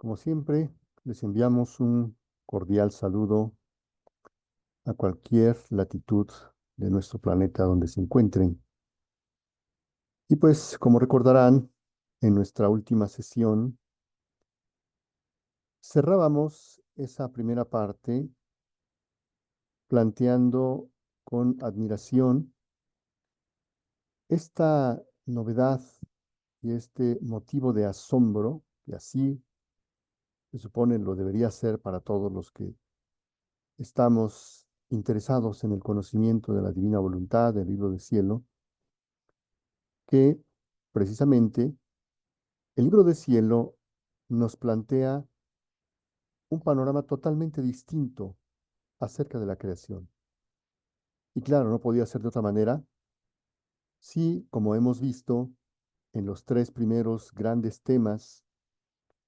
Como siempre, les enviamos un cordial saludo a cualquier latitud de nuestro planeta donde se encuentren. Y pues, como recordarán, en nuestra última sesión cerrábamos esa primera parte planteando con admiración esta novedad y este motivo de asombro, que así se supone lo debería ser para todos los que estamos interesados en el conocimiento de la divina voluntad, del libro del cielo, que precisamente el libro del cielo nos plantea un panorama totalmente distinto acerca de la creación. Y claro, no podía ser de otra manera si, como hemos visto en los tres primeros grandes temas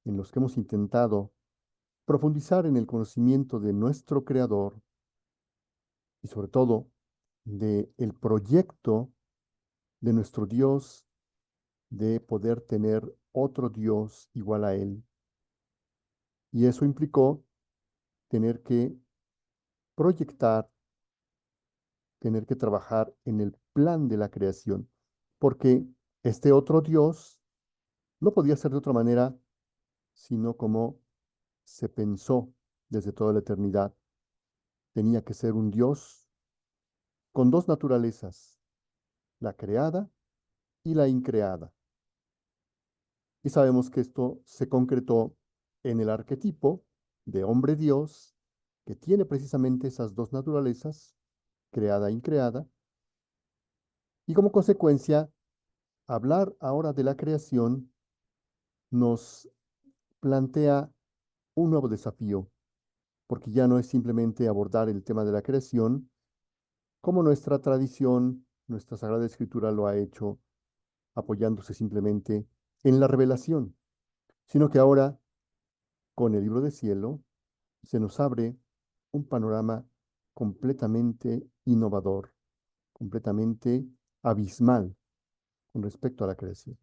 en los que hemos intentado profundizar en el conocimiento de nuestro Creador y sobre todo de el proyecto de nuestro Dios de poder tener otro Dios igual a Él. Y eso implicó tener que proyectar, tener que trabajar en el plan de la creación, porque este otro Dios no podía ser de otra manera, sino como se pensó desde toda la eternidad. Tenía que ser un Dios con dos naturalezas, la creada y la increada. Y sabemos que esto se concretó en el arquetipo de hombre Dios, que tiene precisamente esas dos naturalezas, creada e increada, y como consecuencia, hablar ahora de la creación nos plantea un nuevo desafío, porque ya no es simplemente abordar el tema de la creación, como nuestra tradición, nuestra Sagrada Escritura lo ha hecho, apoyándose simplemente en la revelación, sino que ahora, con el libro del cielo, se nos abre un panorama completamente innovador, completamente abismal con respecto a la creación.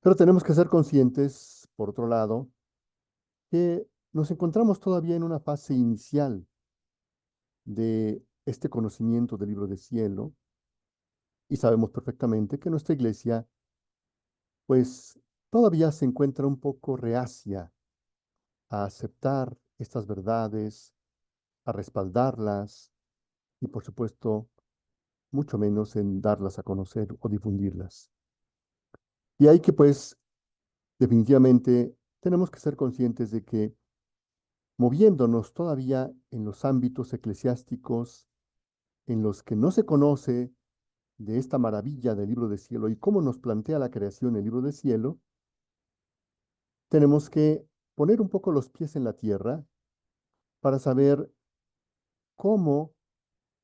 Pero tenemos que ser conscientes, por otro lado, que nos encontramos todavía en una fase inicial de este conocimiento del libro del cielo y sabemos perfectamente que nuestra iglesia, pues, todavía se encuentra un poco reacia a aceptar estas verdades, a respaldarlas y, por supuesto, mucho menos en darlas a conocer o difundirlas. Y hay que, pues, definitivamente tenemos que ser conscientes de que moviéndonos todavía en los ámbitos eclesiásticos en los que no se conoce de esta maravilla del libro del cielo y cómo nos plantea la creación el libro del cielo, tenemos que poner un poco los pies en la tierra para saber cómo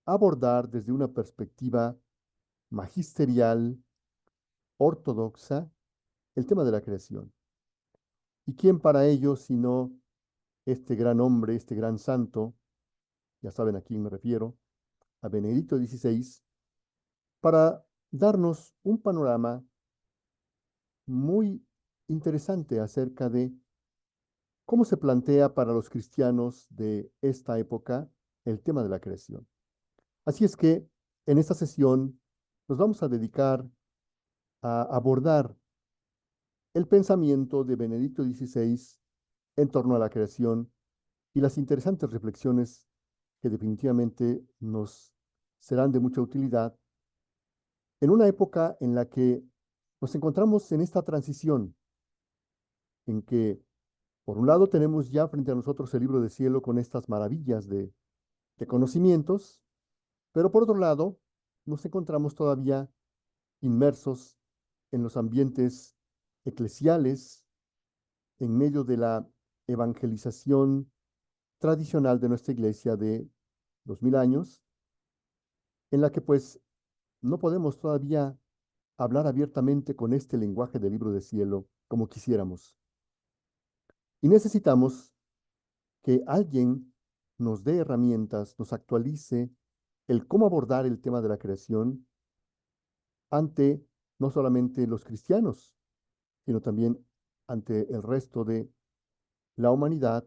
abordar desde una perspectiva magisterial, ortodoxa, el tema de la creación. ¿Y quién para ello sino este gran hombre, este gran santo, ya saben a quién me refiero, a Benedicto XVI, para darnos un panorama muy interesante acerca de cómo se plantea para los cristianos de esta época el tema de la creación? Así es que en esta sesión nos vamos a dedicar a abordar el pensamiento de Benedicto XVI en torno a la creación y las interesantes reflexiones que definitivamente nos serán de mucha utilidad en una época en la que nos encontramos en esta transición, en que por un lado tenemos ya frente a nosotros el libro del cielo con estas maravillas de conocimientos, pero por otro lado nos encontramos todavía inmersos en los ambientes eclesiales, en medio de la evangelización tradicional de nuestra iglesia de 2000 años, en la que pues no podemos todavía hablar abiertamente con este lenguaje del libro del cielo como quisiéramos. Y necesitamos que alguien nos dé herramientas, nos actualice el cómo abordar el tema de la creación ante no solamente los cristianos, sino también ante el resto de la humanidad,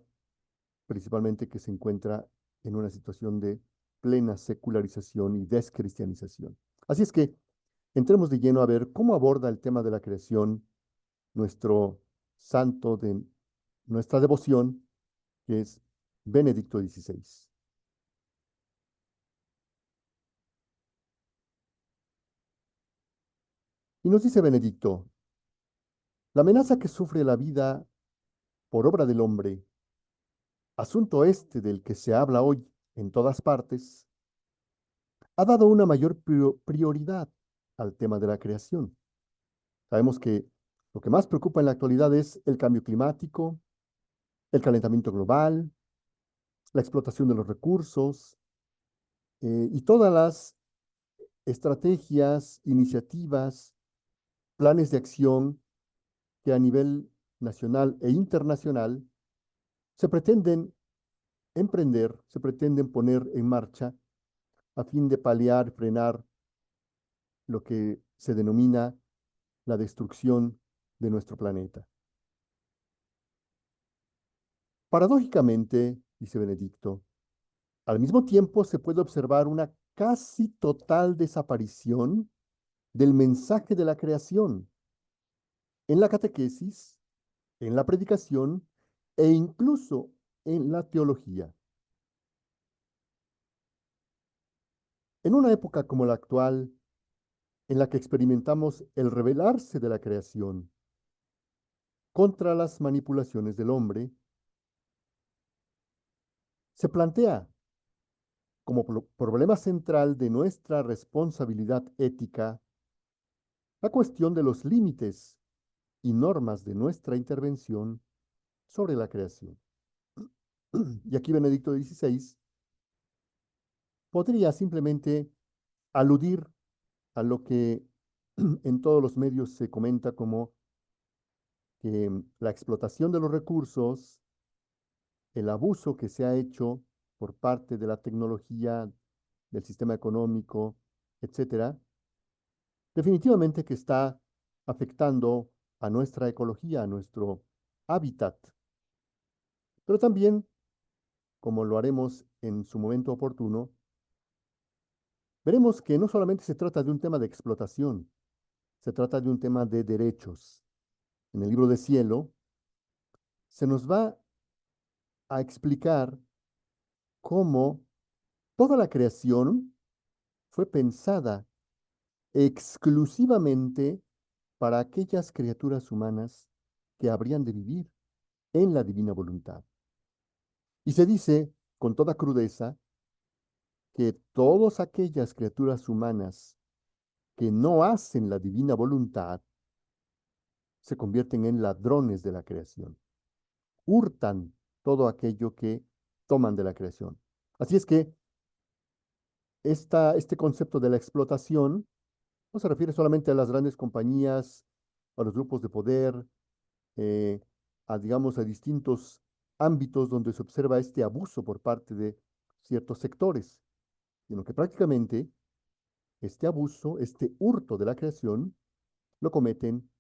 principalmente que se encuentra en una situación de plena secularización y descristianización. Así es que entremos de lleno a ver cómo aborda el tema de la creación nuestro santo de nuestra devoción, que es Benedicto XVI. Y nos dice Benedicto, la amenaza que sufre la vida por obra del hombre, asunto este del que se habla hoy en todas partes, ha dado una mayor prioridad al tema de la creación. Sabemos que lo que más preocupa en la actualidad es el cambio climático, el calentamiento global, la explotación de los recursos y todas las estrategias, iniciativas, planes de acción que a nivel nacional e internacional se pretenden emprender, se pretenden poner en marcha a fin de paliar, frenar lo que se denomina la destrucción de nuestro planeta. Paradójicamente, dice Benedicto, al mismo tiempo se puede observar una casi total desaparición del mensaje de la creación en la catequesis, en la predicación e incluso en la teología. En una época como la actual, en la que experimentamos el revelarse de la creación contra las manipulaciones del hombre, se plantea como problema central de nuestra responsabilidad ética la cuestión de los límites y normas de nuestra intervención sobre la creación. Y aquí Benedicto XVI podría simplemente aludir a lo que en todos los medios se comenta como que la explotación de los recursos, el abuso que se ha hecho por parte de la tecnología, del sistema económico, etcétera, definitivamente que está afectando a nuestra ecología, a nuestro hábitat. Pero también, como lo haremos en su momento oportuno, veremos que no solamente se trata de un tema de explotación, se trata de un tema de derechos. En el libro de Cielo se nos va a explicar cómo toda la creación fue pensada exclusivamente para aquellas criaturas humanas que habrían de vivir en la divina voluntad. Y se dice con toda crudeza que todas aquellas criaturas humanas que no hacen la divina voluntad se convierten en ladrones de la creación, hurtan todo aquello que toman de la creación. Así es que este concepto de la explotación no se refiere solamente a las grandes compañías, a los grupos de poder, eh, digamos, a distintos ámbitos donde se observa este abuso por parte de ciertos sectores, sino que prácticamente este abuso, este hurto de la creación, lo cometen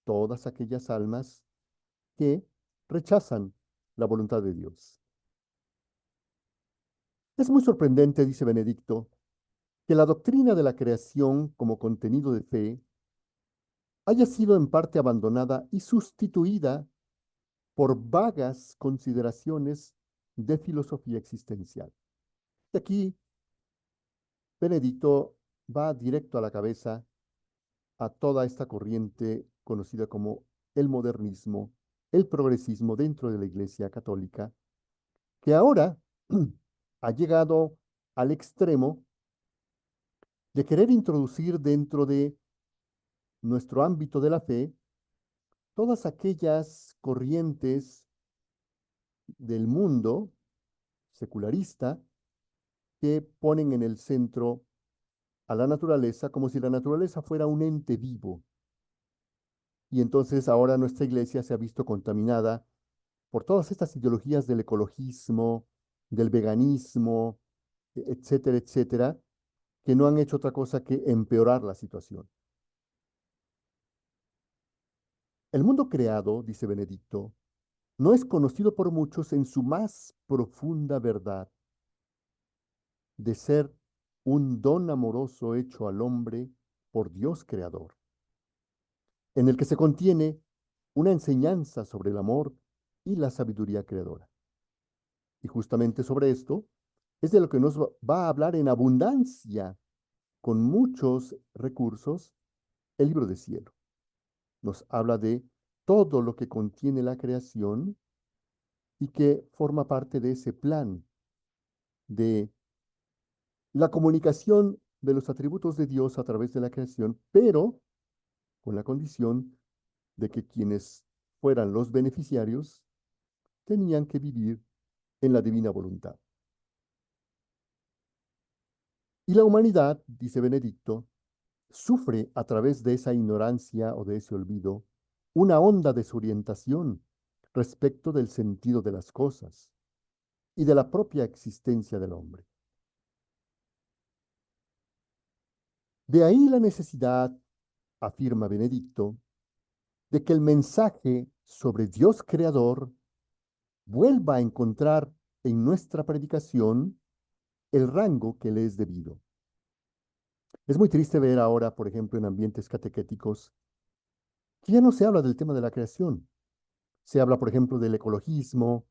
todas aquellas almas que rechazan la voluntad de Dios. Es muy sorprendente, dice Benedicto, que la doctrina de la creación como contenido de fe haya sido en parte abandonada y sustituida por vagas consideraciones de filosofía existencial. Y aquí Benedicto va directo a la cabeza a toda esta corriente conocida como el modernismo, el progresismo dentro de la Iglesia Católica, que ahora ha llegado al extremo de querer introducir dentro de nuestro ámbito de la fe todas aquellas corrientes del mundo secularista que ponen en el centro a la naturaleza como si la naturaleza fuera un ente vivo. Y entonces ahora nuestra iglesia se ha visto contaminada por todas estas ideologías del ecologismo, del veganismo, etcétera, etcétera, que no han hecho otra cosa que empeorar la situación. El mundo creado, dice Benedicto, no es conocido por muchos en su más profunda verdad de ser un don amoroso hecho al hombre por Dios creador, en el que se contiene una enseñanza sobre el amor y la sabiduría creadora. Y justamente sobre esto es de lo que nos va a hablar en abundancia, con muchos recursos, el libro de cielo. Nos habla de todo lo que contiene la creación y que forma parte de ese plan de la comunicación de los atributos de Dios a través de la creación, pero con la condición de que quienes fueran los beneficiarios tenían que vivir en la divina voluntad. Y la humanidad, dice Benedicto, sufre a través de esa ignorancia o de ese olvido una honda desorientación respecto del sentido de las cosas y de la propia existencia del hombre. De ahí la necesidad, afirma Benedicto, de que el mensaje sobre Dios creador vuelva a encontrar en nuestra predicación el rango que le es debido. Es muy triste ver ahora, por ejemplo, en ambientes catequéticos, que ya no se habla del tema de la creación. Se habla, por ejemplo, del ecologismo,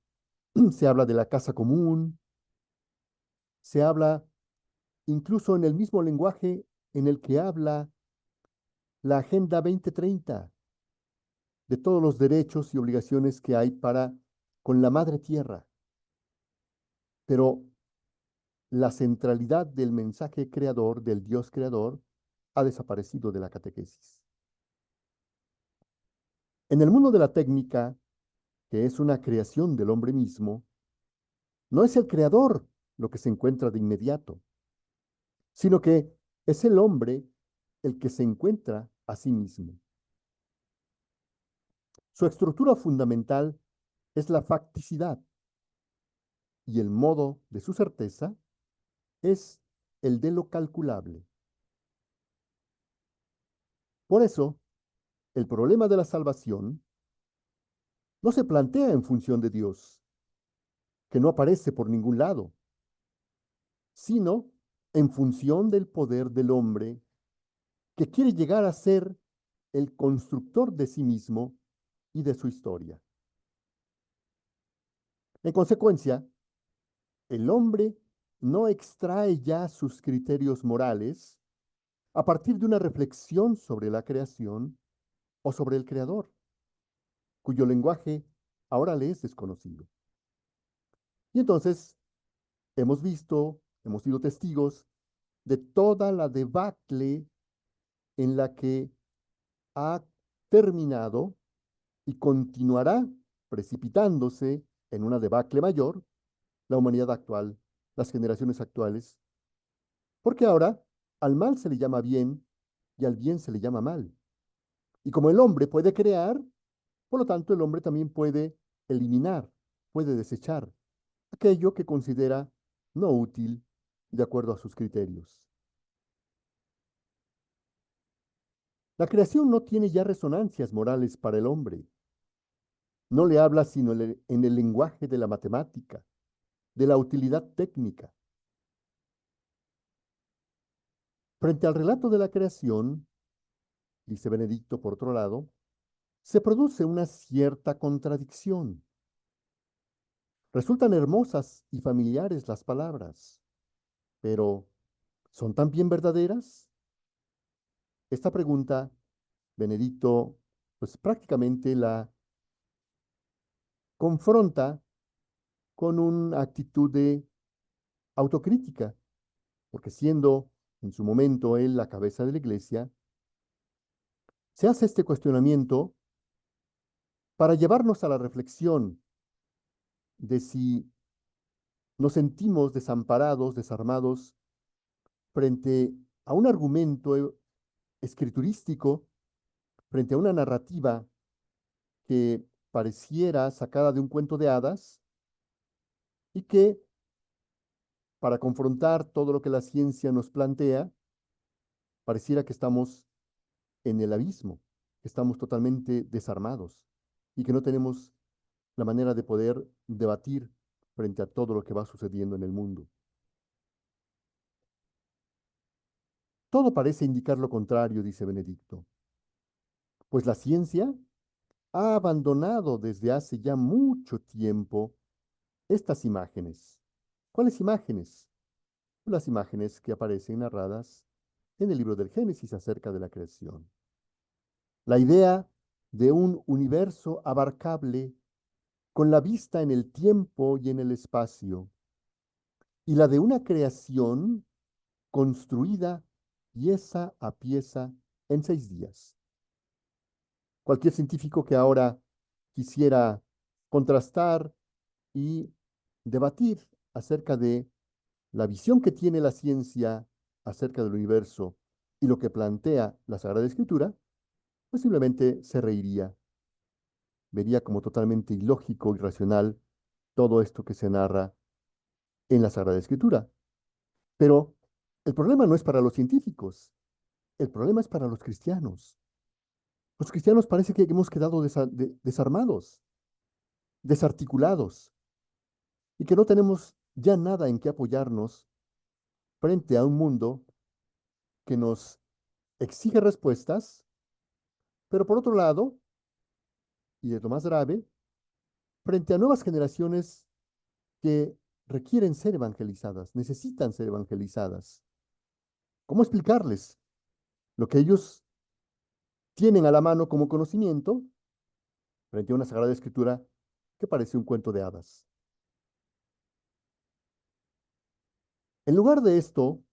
se habla de la casa común, se habla incluso en el mismo lenguaje en el que habla la Agenda 2030, de todos los derechos y obligaciones que hay para con la madre tierra. Pero la centralidad del mensaje creador, del Dios creador, ha desaparecido de la catequesis. En el mundo de la técnica, que es una creación del hombre mismo, no es el creador lo que se encuentra de inmediato, sino que es el hombre el que se encuentra a sí mismo. Su estructura fundamental es la facticidad y el modo de su certeza es el de lo calculable. Por eso, el problema de la salvación no se plantea en función de Dios, que no aparece por ningún lado, sino en función del poder del hombre que quiere llegar a ser el constructor de sí mismo y de su historia. En consecuencia, el hombre no extrae ya sus criterios morales a partir de una reflexión sobre la creación o sobre el creador, cuyo lenguaje ahora le es desconocido. Y entonces hemos sido testigos de toda la debacle en la que ha terminado y continuará precipitándose en una debacle mayor la humanidad actual, las generaciones actuales, porque ahora al mal se le llama bien y al bien se le llama mal. Y como el hombre puede crear, por lo tanto el hombre también puede eliminar, puede desechar aquello que considera no útil de acuerdo a sus criterios. La creación no tiene ya resonancias morales para el hombre. No le habla sino en el lenguaje de la matemática, de la utilidad técnica. Frente al relato de la creación, dice Benedicto por otro lado, se produce una cierta contradicción. Resultan hermosas y familiares las palabras, pero ¿son también verdaderas? Esta pregunta, Benedicto, pues prácticamente la confronta con una actitud de autocrítica, porque siendo en su momento él la cabeza de la iglesia, se hace este cuestionamiento para llevarnos a la reflexión de si nos sentimos desamparados, desarmados frente a un argumento escriturístico, frente a una narrativa que pareciera sacada de un cuento de hadas y que, para confrontar todo lo que la ciencia nos plantea, pareciera que estamos en el abismo, estamos totalmente desarmados y que no tenemos la manera de poder debatir frente a todo lo que va sucediendo en el mundo. Todo parece indicar lo contrario, dice Benedicto, pues la ciencia ha abandonado desde hace ya mucho tiempo estas imágenes. ¿Cuáles imágenes? Las imágenes que aparecen narradas en el libro del Génesis acerca de la creación. La idea de un universo abarcable con la vista en el tiempo y en el espacio, y la de una creación construida pieza a pieza en 6 días. Cualquier científico que ahora quisiera contrastar y debatir acerca de la visión que tiene la ciencia acerca del universo y lo que plantea la Sagrada Escritura, pues simplemente se reiría, vería como totalmente ilógico, irracional todo esto que se narra en la Sagrada Escritura. Pero el problema no es para los científicos, el problema es para los cristianos. Los cristianos parece que hemos quedado desarmados, desarticulados, y que no tenemos ya nada en qué apoyarnos frente a un mundo que nos exige respuestas, pero por otro lado, y es lo más grave, frente a nuevas generaciones que requieren ser evangelizadas, necesitan ser evangelizadas. ¿Cómo explicarles lo que ellos tienen a la mano como conocimiento frente a una Sagrada Escritura que parece un cuento de hadas? En lugar de esto,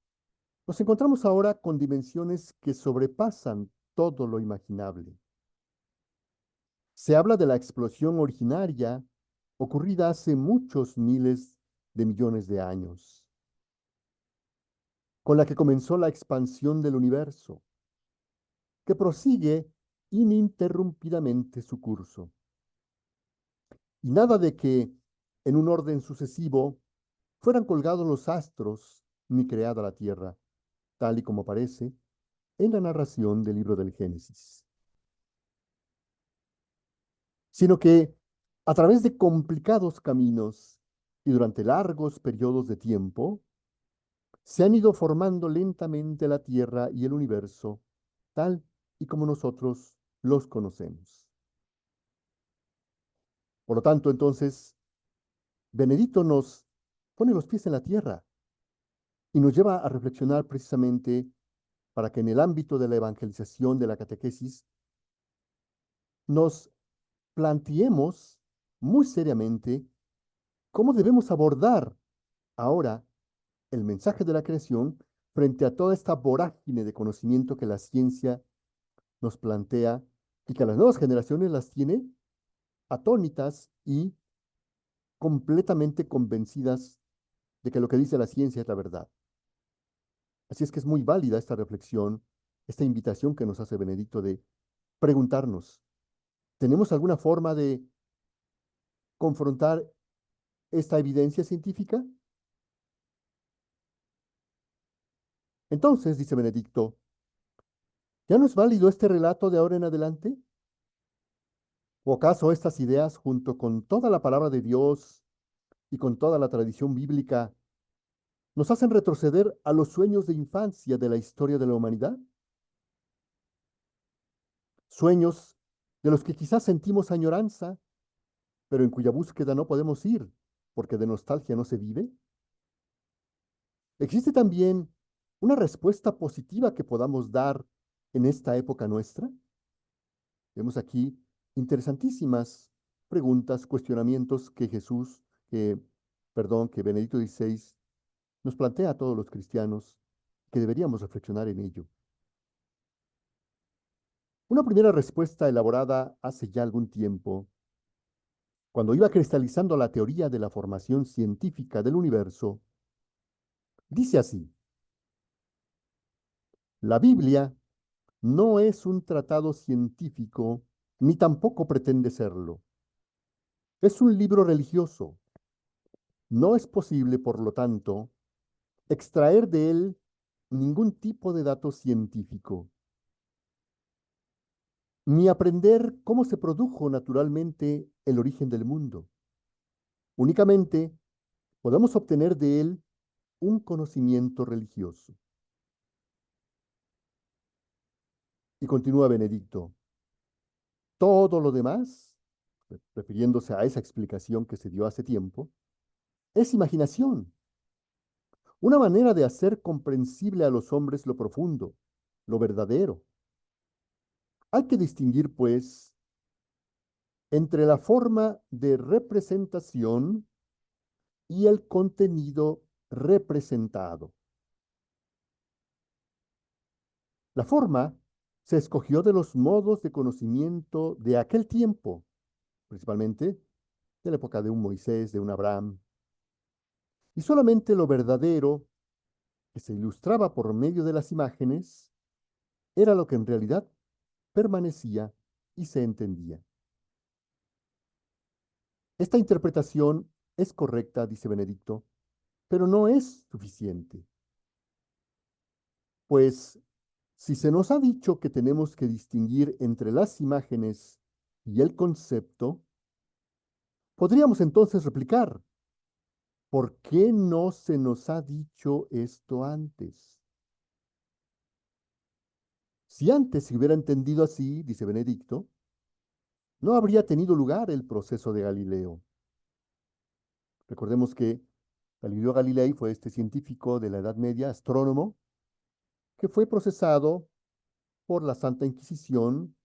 nos encontramos ahora con dimensiones que sobrepasan todo lo imaginable. Se habla de la explosión originaria ocurrida hace muchos miles de millones de años, con la que comenzó la expansión del universo, que prosigue ininterrumpidamente su curso. Y nada de que, en un orden sucesivo, fueran colgados los astros ni creada la tierra, tal y como aparece en la narración del libro del Génesis, sino que a través de complicados caminos y durante largos periodos de tiempo, se han ido formando lentamente la Tierra y el universo, tal y como nosotros los conocemos. Por lo tanto, entonces, Benedicto nos pone los pies en la tierra y nos lleva a reflexionar precisamente para que en el ámbito de la evangelización, de la catequesis, nos planteemos muy seriamente cómo debemos abordar ahora el mensaje de la creación frente a toda esta vorágine de conocimiento que la ciencia nos plantea y que a las nuevas generaciones las tiene atónitas y completamente convencidas de que lo que dice la ciencia es la verdad. Así es que es muy válida esta reflexión, esta invitación que nos hace Benedicto de preguntarnos, ¿tenemos alguna forma de confrontar esta evidencia científica? Entonces, dice Benedicto, ¿ya no es válido este relato de ahora en adelante? ¿O acaso estas ideas, junto con toda la palabra de Dios y con toda la tradición bíblica, nos hacen retroceder a los sueños de infancia de la historia de la humanidad? Sueños de los que quizás sentimos añoranza, pero en cuya búsqueda no podemos ir, porque de nostalgia no se vive. ¿Existe también una respuesta positiva que podamos dar en esta época nuestra? Vemos aquí interesantísimas preguntas, cuestionamientos que que Benedicto XVI nos plantea a todos los cristianos que deberíamos reflexionar en ello. Una primera respuesta elaborada hace ya algún tiempo, cuando iba cristalizando la teoría de la formación científica del universo, dice así: la Biblia no es un tratado científico, ni tampoco pretende serlo. Es un libro religioso. No es posible, por lo tanto, extraer de él ningún tipo de dato científico. ni aprender cómo se produjo naturalmente el origen del mundo. Únicamente podemos obtener de él un conocimiento religioso. Y continúa Benedicto, todo lo demás, refiriéndose a esa explicación que se dio hace tiempo, es imaginación, una manera de hacer comprensible a los hombres lo profundo, lo verdadero. Hay que distinguir, pues, entre la forma de representación y el contenido representado. La forma se escogió de los modos de conocimiento de aquel tiempo, principalmente de la época de un Moisés, de un Abraham, y solamente lo verdadero, que se ilustraba por medio de las imágenes, era lo que en realidad permanecía y se entendía. Esta interpretación es correcta, dice Benedicto, pero no es suficiente, pues si se nos ha dicho que tenemos que distinguir entre las imágenes y el concepto, podríamos entonces replicar, ¿por qué no se nos ha dicho esto antes? Si antes se hubiera entendido así, dice Benedicto, no habría tenido lugar el proceso de Galileo. Recordemos que Galileo Galilei fue este científico de la Edad Media, astrónomo, que fue procesado por la Santa Inquisición,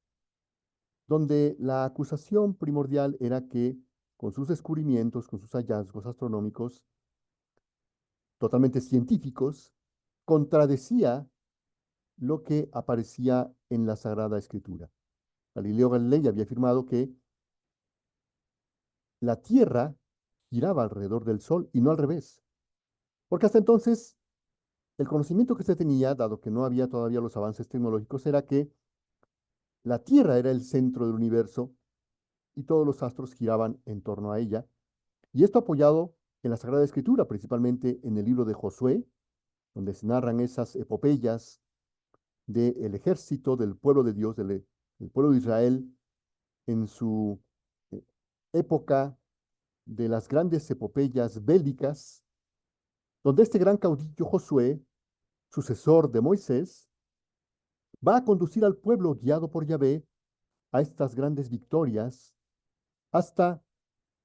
donde la acusación primordial era que con sus descubrimientos, con sus hallazgos astronómicos totalmente científicos, contradecía lo que aparecía en la Sagrada Escritura. Galileo Galilei había afirmado que la Tierra giraba alrededor del Sol y no al revés, porque hasta entonces el conocimiento que se tenía, dado que no había todavía los avances tecnológicos, era que la Tierra era el centro del universo y todos los astros giraban en torno a ella. Y esto apoyado en la Sagrada Escritura, principalmente en el libro de Josué, donde se narran esas epopeyas del ejército del pueblo de Dios, del pueblo de Israel, en su eh, época de las grandes epopeyas bélicas, donde este gran caudillo Josué, sucesor de Moisés, va a conducir al pueblo guiado por Yahvé a estas grandes victorias hasta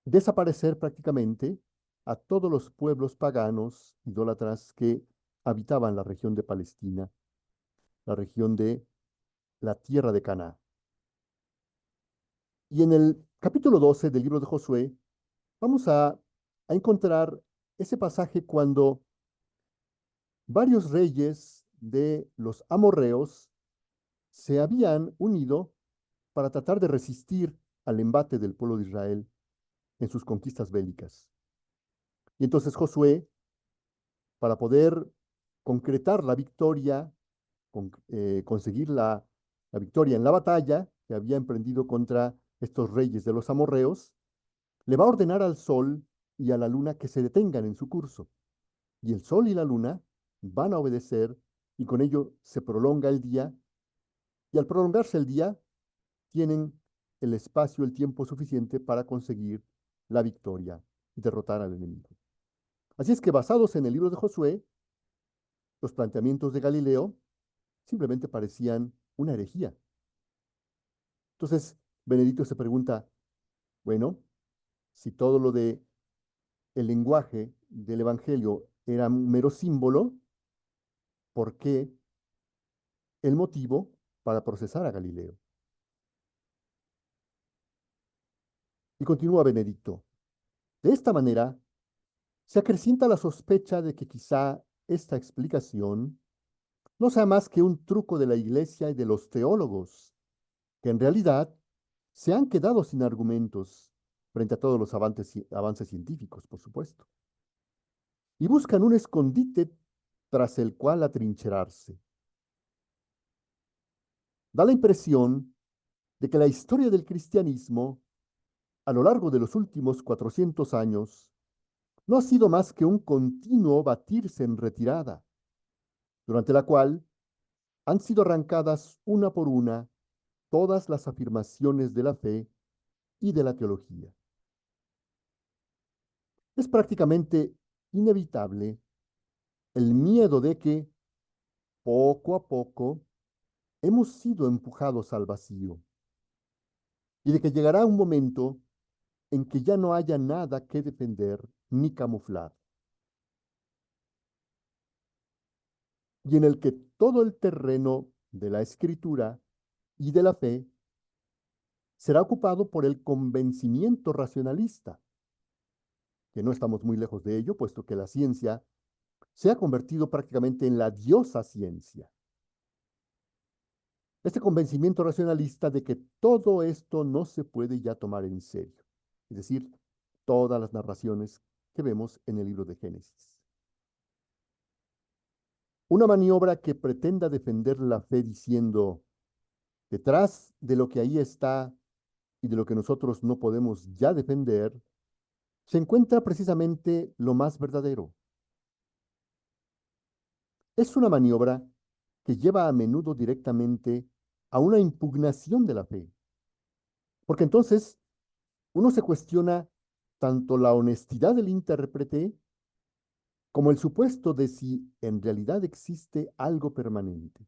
desaparecer prácticamente a todos los pueblos paganos, idólatras que habitaban la región de Palestina, la región de la tierra de Canaán. Y en el capítulo 12 del libro de Josué vamos a encontrar ese pasaje cuando varios reyes de los amorreos se habían unido para tratar de resistir al embate del pueblo de Israel en sus conquistas bélicas. Y entonces Josué, para poder concretar la victoria, conseguir la victoria en la batalla que había emprendido contra estos reyes de los amorreos, le va a ordenar al sol y a la luna que se detengan en su curso. Y el sol y la luna van a obedecer y con ello se prolonga el día. Y al prolongarse el día, tienen el espacio, el tiempo suficiente para conseguir la victoria y derrotar al enemigo. Así es que basados en el libro de Josué, los planteamientos de Galileo simplemente parecían una herejía. Entonces, Benedicto se pregunta, bueno, si todo lo de el lenguaje del Evangelio era un mero símbolo, ¿por qué el motivo para procesar a Galileo? Y continúa Benedicto. De esta manera, se acrecienta la sospecha de que quizá esta explicación no sea más que un truco de la Iglesia y de los teólogos, que en realidad se han quedado sin argumentos frente a todos los avances científicos, por supuesto, y buscan un escondite tras el cual atrincherarse. Da la impresión de que la historia del cristianismo, a lo largo de los últimos 400 años, no ha sido más que un continuo batirse en retirada, durante la cual han sido arrancadas una por una todas las afirmaciones de la fe y de la teología. Es prácticamente inevitable el miedo de que, poco a poco, hemos sido empujados al vacío y de que llegará un momento en que ya no haya nada que defender ni camuflar, y en el que todo el terreno de la escritura y de la fe será ocupado por el convencimiento racionalista, que no estamos muy lejos de ello, puesto que la ciencia se ha convertido prácticamente en la diosa ciencia. Este convencimiento racionalista de que todo esto no se puede ya tomar en serio, es decir, todas las narraciones que vemos en el libro de Génesis. Una maniobra que pretenda defender la fe diciendo, detrás de lo que ahí está y de lo que nosotros no podemos ya defender, se encuentra precisamente lo más verdadero. Es una maniobra que lleva a menudo directamente a una impugnación de la fe, porque entonces uno se cuestiona tanto la honestidad del intérprete como el supuesto de si en realidad existe algo permanente.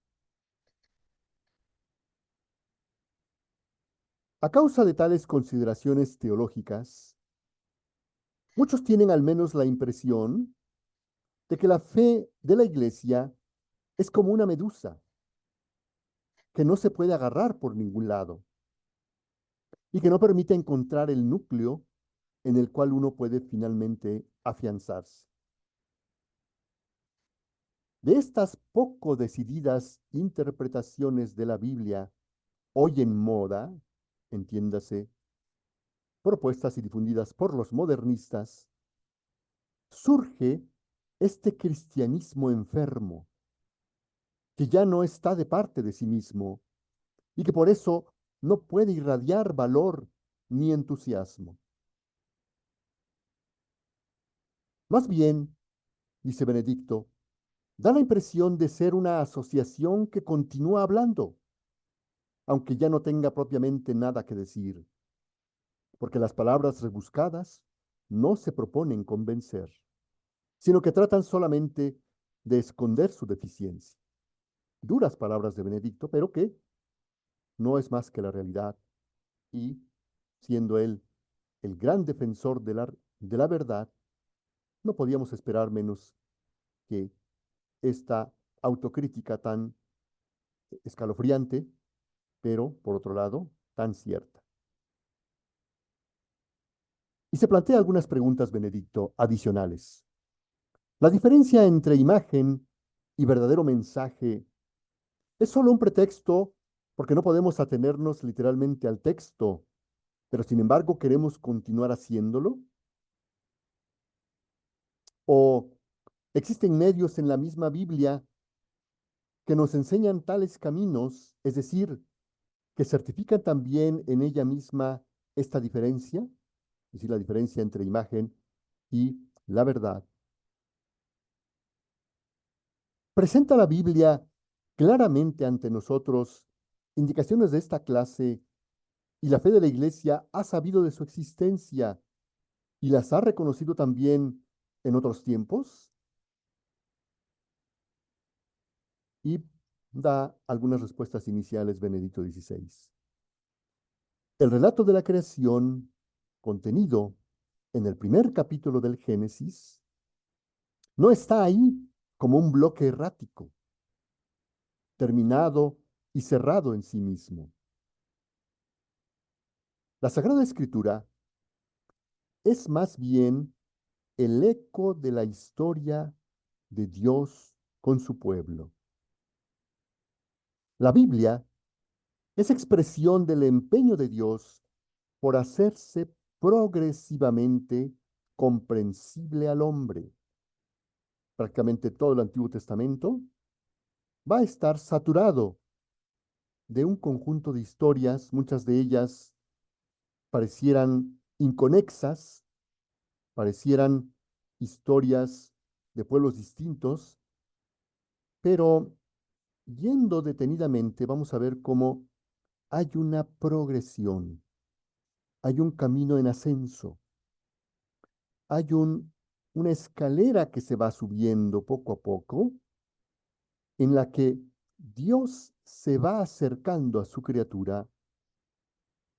A causa de tales consideraciones teológicas, muchos tienen al menos la impresión de que la fe de la Iglesia es como una medusa que no se puede agarrar por ningún lado y que no permite encontrar el núcleo en el cual uno puede finalmente afianzarse. De estas poco decididas interpretaciones de la Biblia hoy en moda, entiéndase, propuestas y difundidas por los modernistas, surge este cristianismo enfermo, que ya no está de parte de sí mismo y que por eso no puede irradiar valor ni entusiasmo. Más bien, dice Benedicto, da la impresión de ser una asociación que continúa hablando, aunque ya no tenga propiamente nada que decir, porque las palabras rebuscadas no se proponen convencer, sino que tratan solamente de esconder su deficiencia. Duras palabras de Benedicto, pero que no es más que la realidad y, siendo él el gran defensor de la verdad, no podíamos esperar menos que esta autocrítica tan escalofriante, pero, por otro lado, tan cierta. Y se plantea algunas preguntas, Benedicto, adicionales. La diferencia entre imagen y verdadero mensaje es solo un pretexto porque no podemos atenernos literalmente al texto, pero sin embargo queremos continuar haciéndolo. ¿O existen medios en la misma Biblia que nos enseñan tales caminos, es decir, que certifican también en ella misma esta diferencia, es decir, la diferencia entre imagen y la verdad? ¿Presenta la Biblia claramente ante nosotros indicaciones de esta clase y la fe de la Iglesia ha sabido de su existencia y las ha reconocido también en otros tiempos? Y da algunas respuestas iniciales Benedicto XVI. El relato de la creación, contenido en el primer capítulo del Génesis, no está ahí como un bloque errático, terminado y cerrado en sí mismo. La Sagrada Escritura es más bien el eco de la historia de Dios con su pueblo. La Biblia es expresión del empeño de Dios por hacerse progresivamente comprensible al hombre. Prácticamente todo el Antiguo Testamento va a estar saturado de un conjunto de historias, muchas de ellas parecieran inconexas, parecieran historias de pueblos distintos, pero yendo detenidamente vamos a ver cómo hay una progresión, hay un camino en ascenso, hay una escalera que se va subiendo poco a poco, en la que Dios se va acercando a su criatura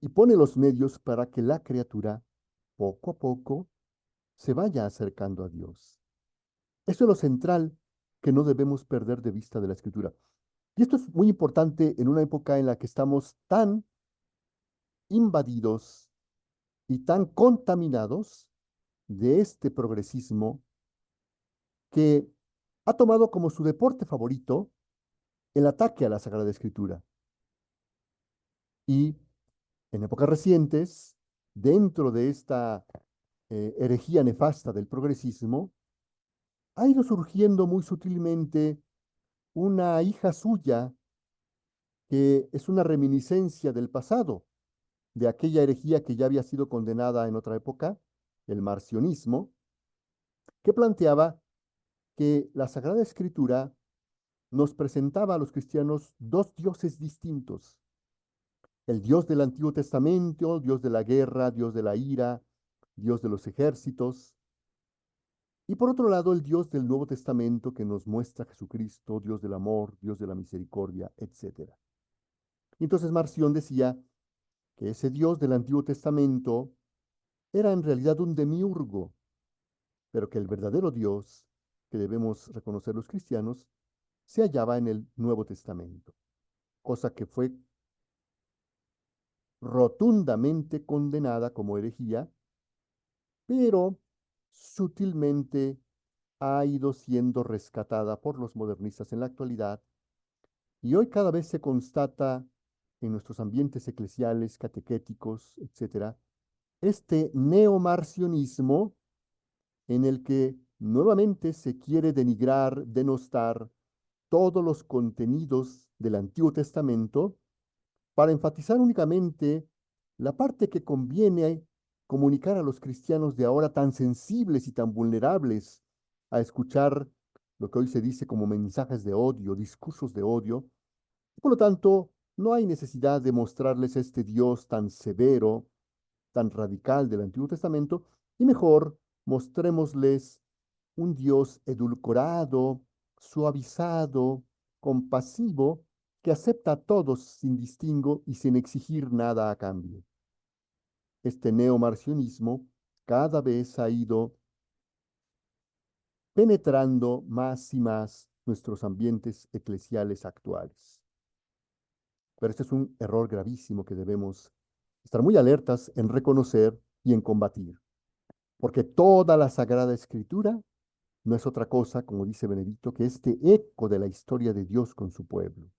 y pone los medios para que la criatura, poco a poco, se vaya acercando a Dios. Eso es lo central que no debemos perder de vista de la Escritura. Y esto es muy importante en una época en la que estamos tan invadidos y tan contaminados de este progresismo que ha tomado como su deporte favorito el ataque a la Sagrada Escritura. Y en épocas recientes, dentro de esta herejía nefasta del progresismo, ha ido surgiendo muy sutilmente una hija suya que es una reminiscencia del pasado, de aquella herejía que ya había sido condenada en otra época, el marcionismo, que planteaba que la Sagrada Escritura nos presentaba a los cristianos dos dioses distintos: el Dios del Antiguo Testamento, Dios de la guerra, Dios de la ira, Dios de los ejércitos, y por otro lado el Dios del Nuevo Testamento que nos muestra a Jesucristo, Dios del amor, Dios de la misericordia, etc. Y entonces Marción decía que ese Dios del Antiguo Testamento era en realidad un demiurgo, pero que el verdadero Dios que debemos reconocer los cristianos se hallaba en el Nuevo Testamento, cosa que fue rotundamente condenada como herejía, pero sutilmente ha ido siendo rescatada por los modernistas en la actualidad, y hoy cada vez se constata en nuestros ambientes eclesiales, catequéticos, etcétera, este neomarcionismo en el que nuevamente se quiere denigrar, denostar todos los contenidos del Antiguo Testamento para enfatizar únicamente la parte que conviene comunicar a los cristianos de ahora tan sensibles y tan vulnerables a escuchar lo que hoy se dice como mensajes de odio, discursos de odio. Por lo tanto, no hay necesidad de mostrarles este Dios tan severo, tan radical del Antiguo Testamento, y mejor mostrémosles un Dios edulcorado, suavizado, compasivo, que acepta a todos sin distingo y sin exigir nada a cambio. Este neomarcionismo cada vez ha ido penetrando más y más nuestros ambientes eclesiales actuales. Pero este es un error gravísimo que debemos estar muy alertas en reconocer y en combatir, porque toda la Sagrada Escritura no es otra cosa, como dice Benedicto, que este eco de la historia de Dios con su pueblo.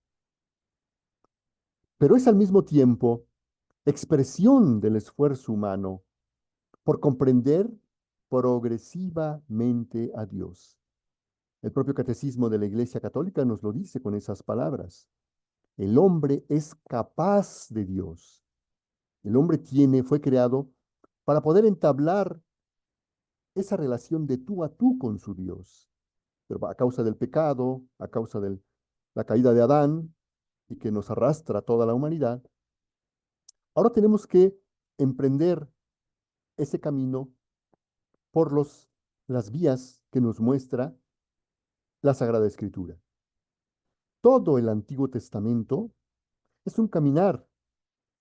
Pero es al mismo tiempo expresión del esfuerzo humano por comprender progresivamente a Dios. El propio Catecismo de la Iglesia Católica nos lo dice con esas palabras. El hombre es capaz de Dios. El hombre fue creado para poder entablar esa relación de tú a tú con su Dios. Pero a causa del pecado, a causa de la caída de Adán y que nos arrastra a toda la humanidad, ahora tenemos que emprender ese camino por las vías que nos muestra la Sagrada Escritura. Todo el Antiguo Testamento es un caminar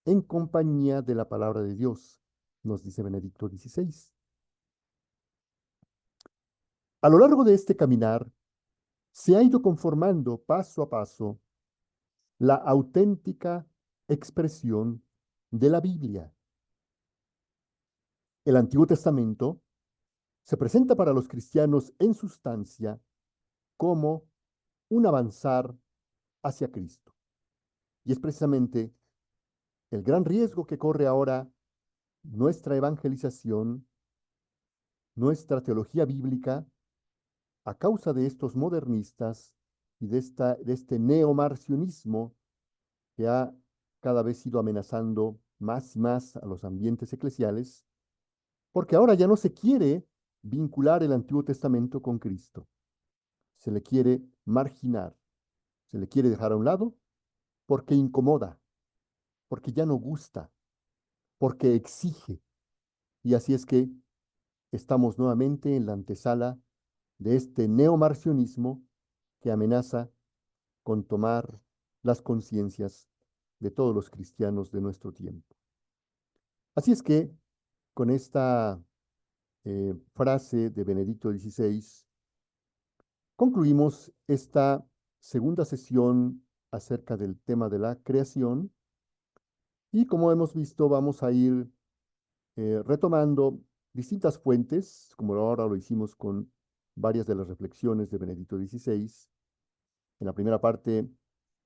en compañía de la palabra de Dios, nos dice Benedicto XVI. A lo largo de este caminar se ha ido conformando paso a paso la auténtica expresión de la Biblia. El Antiguo Testamento se presenta para los cristianos en sustancia como un avanzar hacia Cristo. Y es precisamente el gran riesgo que corre ahora nuestra evangelización, nuestra teología bíblica, a causa de estos modernistas y de este neomarcionismo que ha cada vez ido amenazando más y más a los ambientes eclesiales, porque ahora ya no se quiere vincular el Antiguo Testamento con Cristo. Se le quiere marginar, se le quiere dejar a un lado porque incomoda, porque ya no gusta, porque exige. Y así es que estamos nuevamente en la antesala de este neomarcionismo que amenaza con tomar las conciencias de todos los cristianos de nuestro tiempo. Así es que con esta frase de Benedicto XVI, concluimos esta segunda sesión acerca del tema de la creación y como hemos visto vamos a ir retomando distintas fuentes, como ahora lo hicimos con varias de las reflexiones de Benedicto XVI. En la primera parte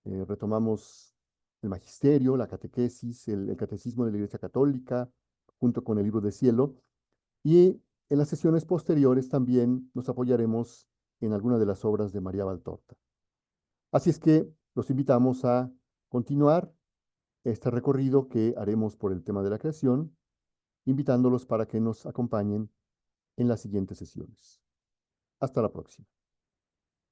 retomamos el magisterio, la catequesis, el catecismo de la Iglesia Católica, junto con el libro de cielo. Y en las sesiones posteriores también nos apoyaremos en alguna de las obras de María Valtorta. Así es que los invitamos a continuar este recorrido que haremos por el tema de la creación, invitándolos para que nos acompañen en las siguientes sesiones. Hasta la próxima.